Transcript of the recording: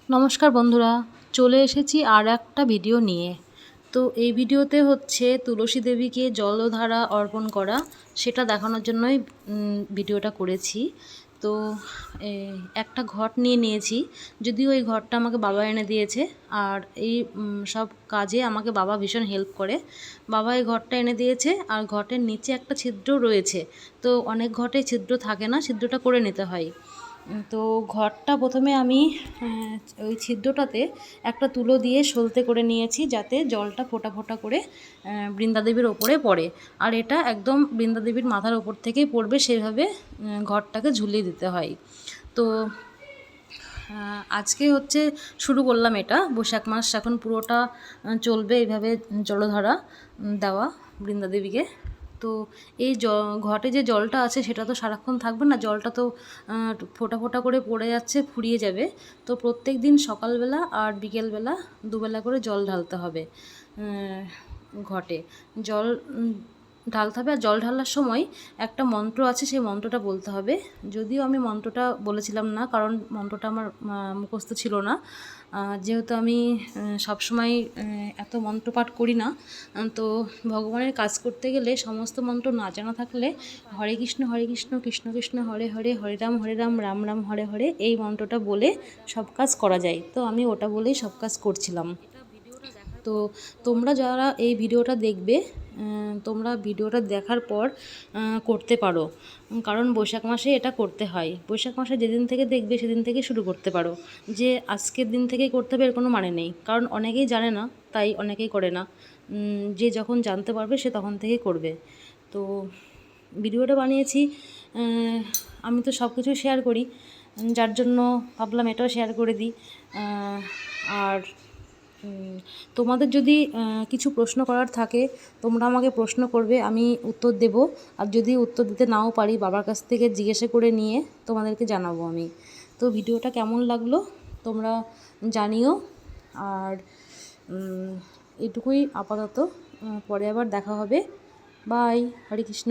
নমস্কার বন্ধুরা, চলে এসেছি আর একটা ভিডিও নিয়ে। তো এই ভিডিওতে হচ্ছে তুলসী দেবীকে জলধারা অর্পণ করা, সেটা দেখানোর জন্যই ভিডিওটা করেছি। তো একটা ঘট নিয়ে নিয়েছি, যদিও এই ঘরটা আমাকে বাবা এনে দিয়েছে। আর এই সব কাজে আমাকে বাবা ভীষণ হেল্প করে। বাবা এই ঘরটা এনে দিয়েছে, আর ঘটের নিচে একটা ছিদ্র রয়েছে। তো অনেক ঘটে ছিদ্র থাকে না, ছিদ্রটা করে নিতে হয়। তো ঘরটা প্রথমে আমি ওই ছিদ্রটাতে একটা তুলো দিয়ে সলতে করে নিয়েছি, যাতে জলটা ফোঁটা ফোঁটা করে বৃন্দাদেবীর ওপরে পড়ে। আর এটা একদম বৃন্দাদেবীর মাথার ওপর থেকেই পড়বে, সেভাবে ঘরটাকে ঝুলিয়ে দিতে হয়। তো আজকে হচ্ছে শুরু করলাম এটা। বৈশাখ মাস এখন পুরোটা চলবে এইভাবে জলধারা দেওয়া বৃন্দাদেবীকে। তো এই ঘটে যে জলটা আছে সেটা তো সারাক্ষণ থাকবে না, জলটা তো ফোঁটা ফোঁটা করে পড়ে যাচ্ছে, ফুরিয়ে যাবে। তো প্রত্যেক দিন সকালবেলা আর বিকেলবেলা দুবেলা করে জল ঢালতে হবে ঘটে। জল ঢালতে হবে, আর জল ঢালার সময় একটা মন্ত্র আছে, সেই মন্ত্রটা বলতে হবে। যদিও আমি মন্ত্রটা বলেছিলাম না, কারণ মন্ত্রটা আমার মুখস্থ ছিল না। যেহেতু আমি সবসময় এত মন্ত্রপাঠ করি না, তো ভগবানের কাজ করতে গেলে সমস্ত মন্ত্র না জানা থাকলে হরে কৃষ্ণ কৃষ্ণ কৃষ্ণ হরে হরে, হরে রাম রাম রাম হরে হরে, এই মন্ত্রটা বলে সব কাজ করা যায়। তো আমি ওটা বলেই সব কাজ করছিলাম। তো তোমরা যারা এই ভিডিওটা দেখবে, তোমরা ভিডিওটা দেখার পর করতে পারো, কারণ বৈশাখ মাসে এটা করতে হয়। বৈশাখ মাসে যেদিন থেকে দেখবে সেদিন থেকে শুরু করতে পারো, যে আজকের দিন থেকেই করতে হবে এর কোনো মানে নেই। কারণ অনেকেই জানে না, তাই অনেকেই করে না। যে যখন জানতে পারবে সে তখন থেকেই করবে। তো ভিডিওটা বানিয়েছি, আমি তো সব কিছু শেয়ার করি, যার জন্য ভাবলাম এটাও শেয়ার করে দিই। আর তোমাদের যদি কিছু প্রশ্ন করার থাকে, তোমরা আমাকে প্রশ্ন করবে, আমি উত্তর দেব। আর যদি উত্তর দিতে নাও পারি, বাবার কাছ থেকে জিজ্ঞাসা করে নিয়ে তোমাদেরকে জানাবো আমি। তো ভিডিওটা কেমন লাগলো তোমরা জানিও। আর এটুকুই আপাতত, পরে আবার দেখা হবে। বাই, হরে কৃষ্ণ।